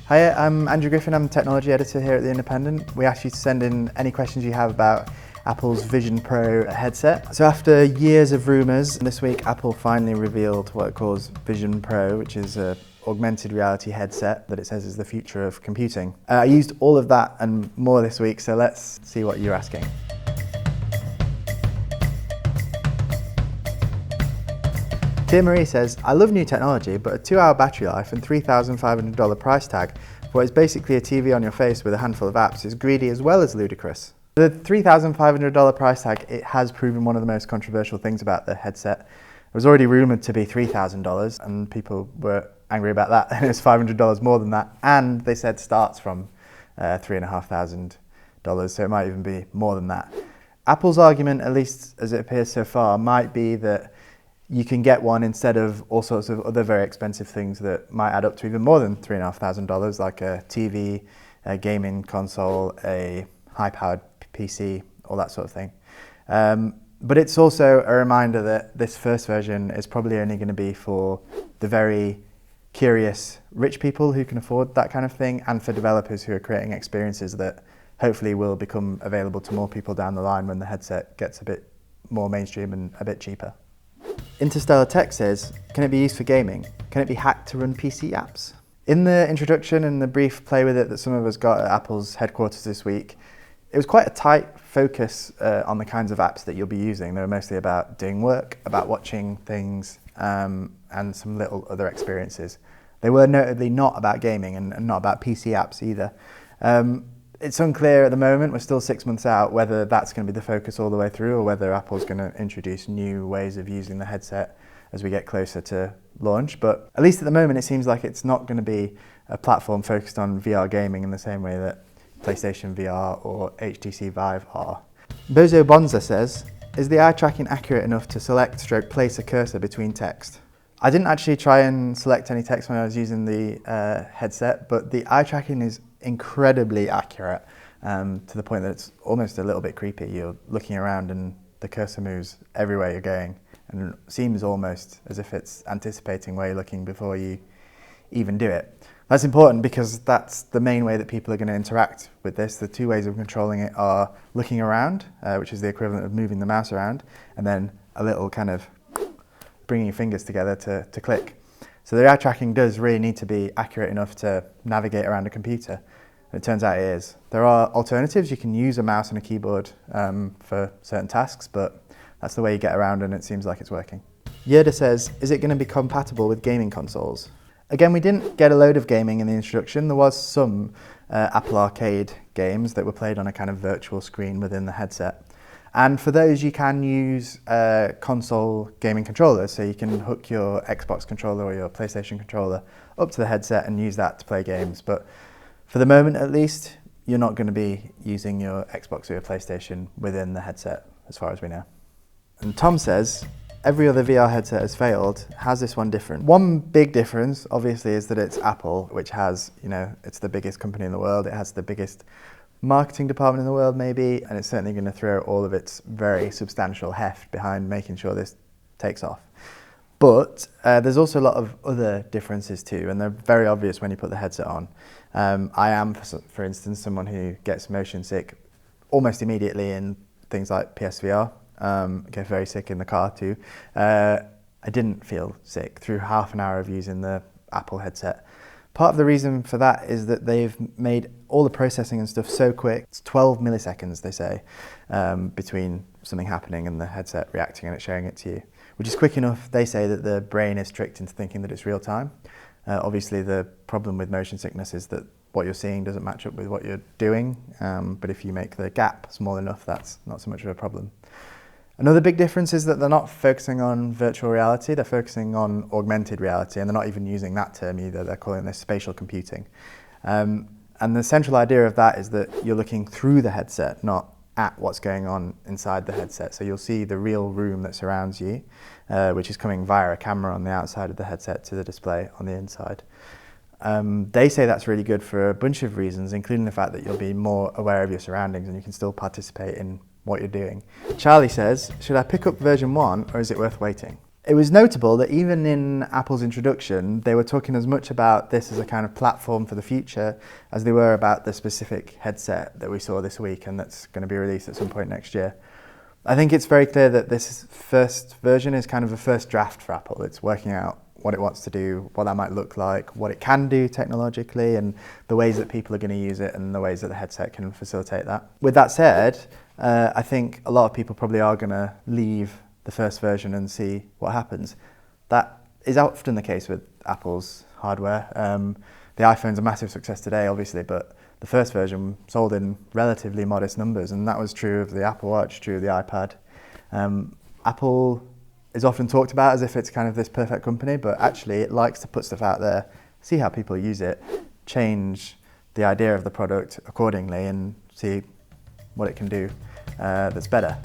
Hi, I'm Andrew Griffin. I'm Technology Editor here at The Independent. We asked you to send in any questions you have about Apple's Vision Pro headset. So after years of rumours, this week Apple finally revealed what it calls Vision Pro, which is an augmented reality headset that it says is the future of computing. I used all of that and more this week, so let's see what you're asking. Tia Marie says, I love new technology, but a 2-hour battery life and $3,500 price tag for what is basically a TV on your face with a handful of apps is greedy as well as ludicrous. The $3,500 price tag, it has proven one of the most controversial things about the headset. It was already rumoured to be $3,000 and people were angry about that, and it was $500 more than that, and they said starts from $3,500, so it might even be more than that. Apple's argument, at least as it appears so far, might be that you can get one instead of all sorts of other very expensive things that might add up to even more than $3,500, like a TV, a gaming console, a high-powered PC, all that sort of thing. But it's also a reminder that this first version is probably only going to be for the very curious rich people who can afford that kind of thing, and for developers who are creating experiences that hopefully will become available to more people down the line when the headset gets a bit more mainstream and a bit cheaper. Interstellar Tech says, can it be used for gaming? Can it be hacked to run PC apps? In the introduction and the brief play with it that some of us got at Apple's headquarters this week, it was quite a tight focus on the kinds of apps that you'll be using. They were mostly about doing work, about watching things, and some little other experiences. They were notably not about gaming and not about PC apps either. It's unclear at the moment, we're still 6 months out, whether that's going to be the focus all the way through or whether Apple's going to introduce new ways of using the headset as we get closer to launch. But at least at the moment, it seems like it's not going to be a platform focused on VR gaming in the same way that PlayStation VR or HTC Vive are. Bozo Bonza says, is the eye tracking accurate enough to select/place a cursor between text? I didn't actually try and select any text when I was using the headset, but the eye tracking is incredibly accurate to the point that it's almost a little bit creepy. You're looking around and the cursor moves everywhere you're going, and it seems almost as if it's anticipating where you're looking before you even do it. That's important because that's the main way that people are going to interact with this. The two ways of controlling it are looking around, which is the equivalent of moving the mouse around, and then a little kind of bringing your fingers together to click. So the eye tracking does really need to be accurate enough to navigate around a computer. And it turns out it is. There are alternatives. You can use a mouse and a keyboard for certain tasks, but that's the way you get around, and it seems like it's working. Yerda says, is it going to be compatible with gaming consoles? Again, we didn't get a load of gaming in the introduction. There was some Apple Arcade games that were played on a kind of virtual screen within the headset. And for those, you can use console gaming controllers, so you can hook your Xbox controller or your PlayStation controller up to the headset and use that to play games. But for the moment, at least, you're not going to be using your Xbox or your PlayStation within the headset, as far as we know. And Tom says, every other VR headset has failed. How's this one different? One big difference, obviously, is that it's Apple, which has, it's the biggest company in the world. It has the biggest marketing department in the world, maybe, and it's certainly going to throw all of its very substantial heft behind making sure this takes off. But there's also a lot of other differences too, and they're very obvious when you put the headset on. I am, for instance, someone who gets motion sick almost immediately in things like PSVR. Get very sick in the car too. I didn't feel sick through half an hour of using the Apple headset. Part of the reason for that is that they've made all the processing and stuff so quick. It's 12 milliseconds, they say, between something happening and the headset reacting and it showing it to you, which is quick enough, they say, that the brain is tricked into thinking that it's real time. Obviously, the problem with motion sickness is that what you're seeing doesn't match up with what you're doing, but if you make the gap small enough, that's not so much of a problem. Another big difference is that they're not focusing on virtual reality, they're focusing on augmented reality, and they're not even using that term either, they're calling this spatial computing. And the central idea of that is that you're looking through the headset, not at what's going on inside the headset. So you'll see the real room that surrounds you, which is coming via a camera on the outside of the headset to the display on the inside. They say that's really good for a bunch of reasons, including the fact that you'll be more aware of your surroundings and you can still participate in what you're doing. Charlie says, should I pick up version 1 or is it worth waiting? It was notable that even in Apple's introduction, they were talking as much about this as a kind of platform for the future as they were about the specific headset that we saw this week and that's going to be released at some point next year. I think it's very clear that this first version is kind of a first draft for Apple. It's working out what it wants to do, what that might look like, what it can do technologically, and the ways that people are going to use it and the ways that the headset can facilitate that. With that said, I think a lot of people probably are going to leave the first version and see what happens. That is often the case with Apple's hardware. The iPhone's a massive success today, obviously, but the first version sold in relatively modest numbers, and that was true of the Apple Watch, true of the iPad. Apple is often talked about as if it's kind of this perfect company, but actually it likes to put stuff out there, see how people use it, change the idea of the product accordingly, and see what it can do that's better.